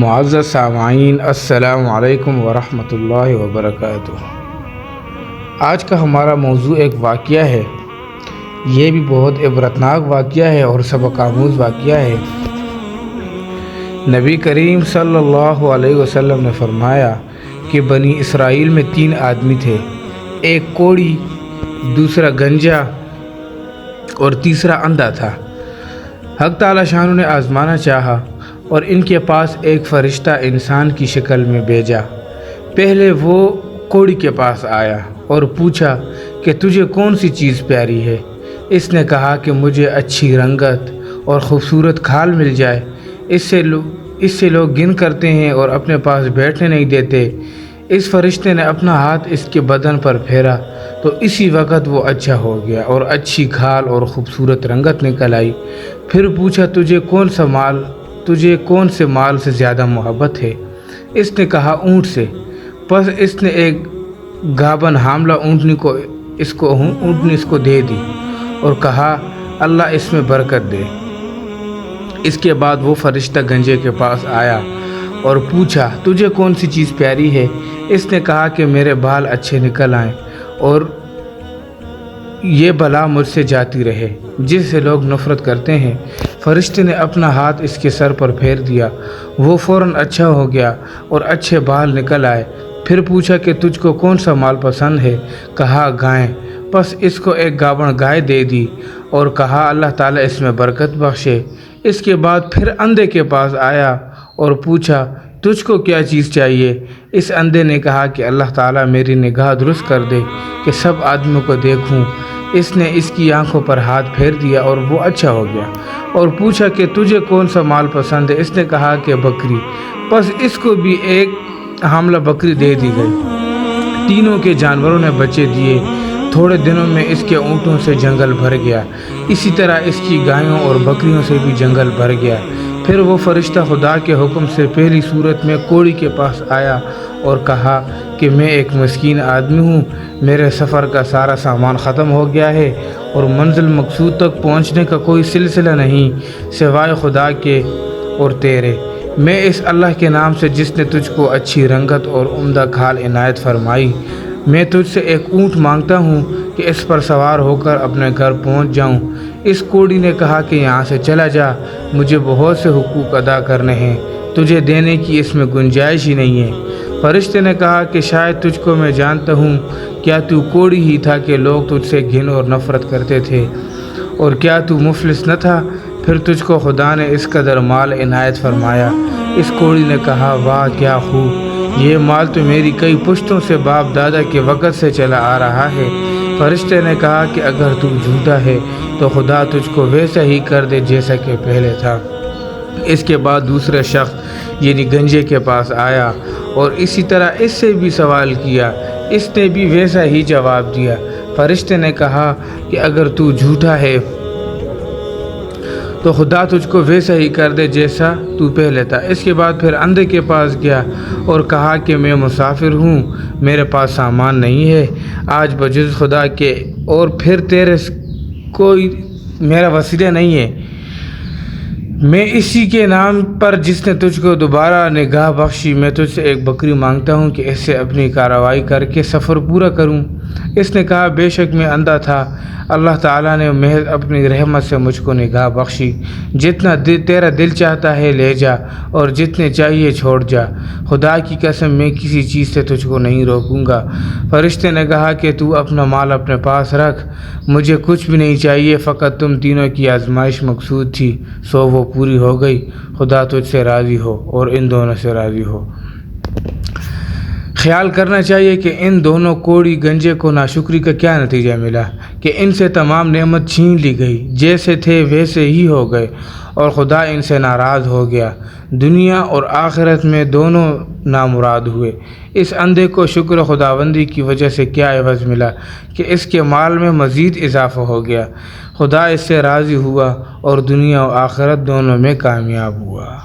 معزز سامعین، السلام علیکم ورحمۃ اللہ وبرکاتہ۔ آج کا ہمارا موضوع ایک واقعہ ہے۔ یہ بھی بہت عبرتناک واقعہ ہے اور سبق آموز واقعہ ہے۔ نبی کریم صلی اللہ علیہ وسلم نے فرمایا کہ بنی اسرائیل میں 3 آدمی تھے، ایک کوڑی، دوسرا گنجا اور تیسرا اندھا تھا۔ حق تعالی شانہ نے آزمانا چاہا اور ان کے پاس ایک فرشتہ انسان کی شکل میں بھیجا۔ پہلے وہ کوڑی کے پاس آیا اور پوچھا کہ تجھے کون سی چیز پیاری ہے؟ اس نے کہا کہ مجھے اچھی رنگت اور خوبصورت کھال مل جائے۔ اس سے لوگ گن کرتے ہیں اور اپنے پاس بیٹھنے نہیں دیتے۔ اس فرشتے نے اپنا ہاتھ اس کے بدن پر پھیرا تو اسی وقت وہ اچھا ہو گیا اور اچھی کھال اور خوبصورت رنگت نکل آئی۔ پھر پوچھا تجھے کون سے مال سے زیادہ محبت ہے؟ اس نے کہا اونٹ سے۔ پس اس نے ایک گابن حاملہ اونٹنی اس کو دے دی اور کہا اللہ اس میں برکت دے۔ اس کے بعد وہ فرشتہ گنجے کے پاس آیا اور پوچھا تجھے کون سی چیز پیاری ہے؟ اس نے کہا کہ میرے بال اچھے نکل آئیں اور یہ بلا مجھ سے جاتی رہے جس سے لوگ نفرت کرتے ہیں۔ فرشتے نے اپنا ہاتھ اس کے سر پر پھیر دیا، وہ فوراً اچھا ہو گیا اور اچھے بال نکل آئے۔ پھر پوچھا کہ تجھ کو کون سا مال پسند ہے؟ کہا گائیں۔ پس اس کو ایک گابن گائے دے دی اور کہا اللہ تعالیٰ اس میں برکت بخشے۔ اس کے بعد پھر اندھے کے پاس آیا اور پوچھا تجھ کو کیا چیز چاہیے؟ اس اندھے نے کہا کہ اللہ تعالیٰ میری نگاہ درست کر دے کہ سب آدمیوں کو دیکھوں۔ اس نے اس کی آنکھوں پر ہاتھ پھیر دیا اور وہ اچھا ہو گیا اور پوچھا کہ تجھے کون سا مال پسند ہے؟ اس نے کہا کہ بکری۔ پس اس کو بھی ایک حاملہ بکری دے دی گئی۔ تینوں کے جانوروں نے بچے دیے۔ تھوڑے دنوں میں اس کے اونٹوں سے جنگل بھر گیا، اسی طرح اس کی گایوں اور بکریوں سے بھی جنگل بھر گیا۔ پھر وہ فرشتہ خدا کے حکم سے پہلی صورت میں کوڑی کے پاس آیا اور کہا کہ میں ایک مسکین آدمی ہوں، میرے سفر کا سارا سامان ختم ہو گیا ہے اور منزل مقصود تک پہنچنے کا کوئی سلسلہ نہیں سوائے خدا کے اور تیرے۔ میں اس اللہ کے نام سے جس نے تجھ کو اچھی رنگت اور عمدہ کھال عنایت فرمائی، میں تجھ سے ایک اونٹ مانگتا ہوں کہ اس پر سوار ہو کر اپنے گھر پہنچ جاؤں۔ اس کوڑی نے کہا کہ یہاں سے چلا جا، مجھے بہت سے حقوق ادا کرنے ہیں، تجھے دینے کی اس میں گنجائش ہی نہیں ہے۔ فرشتے نے کہا کہ شاید تجھ کو میں جانتا ہوں، کیا تو کوڑی ہی تھا کہ لوگ تجھ سے گھن اور نفرت کرتے تھے؟ اور کیا تو مفلس نہ تھا؟ پھر تجھ کو خدا نے اس قدر مال عنایت فرمایا۔ اس کوڑی نے کہا واہ کیا خوب، یہ مال تو میری کئی پشتوں سے باپ دادا کے وقت سے چلا آ رہا ہے۔ فرشتے نے کہا کہ اگر تو جھوٹا ہے تو خدا تجھ کو ویسا ہی کر دے جیسا کہ پہلے تھا۔ اس کے بعد دوسرے شخص یعنی گنجے کے پاس آیا اور اسی طرح اس سے بھی سوال کیا، اس نے بھی ویسا ہی جواب دیا۔ فرشتے نے کہا کہ اگر تو جھوٹا ہے تو خدا تجھ کو ویسا ہی کر دے جیسا تو پہلے تھا۔ اس کے بعد پھر اندھے کے پاس گیا اور کہا کہ میں مسافر ہوں، میرے پاس سامان نہیں ہے آج بجز خدا کے، اور پھر تیرے کوئی میرا وسیلہ نہیں ہے۔ میں اسی کے نام پر جس نے تجھ کو دوبارہ نگاہ بخشی، میں تجھ سے ایک بکری مانگتا ہوں کہ اس سے اپنی کارروائی کر کے سفر پورا کروں۔ اس نے کہا بے شک میں اندھا تھا، اللہ تعالیٰ نے محض اپنی رحمت سے مجھ کو نگاہ بخشی۔ جتنا تیرا دل چاہتا ہے لے جا اور جتنے چاہیے چھوڑ جا، خدا کی قسم میں کسی چیز سے تجھ کو نہیں روکوں گا۔ فرشتے نے کہا کہ تو اپنا مال اپنے پاس رکھ، مجھے کچھ بھی نہیں چاہیے، فقط تم تینوں کی آزمائش مقصود تھی، سو وہ پوری ہو گئی۔ خدا تجھ سے راضی ہو اور ان دونوں سے راضی ہو۔ خیال کرنا چاہیے کہ ان دونوں کوڑی گنجے کو ناشکری کا کیا نتیجہ ملا کہ ان سے تمام نعمت چھین لی گئی، جیسے تھے ویسے ہی ہو گئے اور خدا ان سے ناراض ہو گیا۔ دنیا اور آخرت میں دونوں نامراد ہوئے۔ اس اندھے کو شکر خداوندی کی وجہ سے کیا عوض ملا کہ اس کے مال میں مزید اضافہ ہو گیا۔ خدا اس سے راضی ہوا اور دنیا و آخرت دونوں میں کامیاب ہوا۔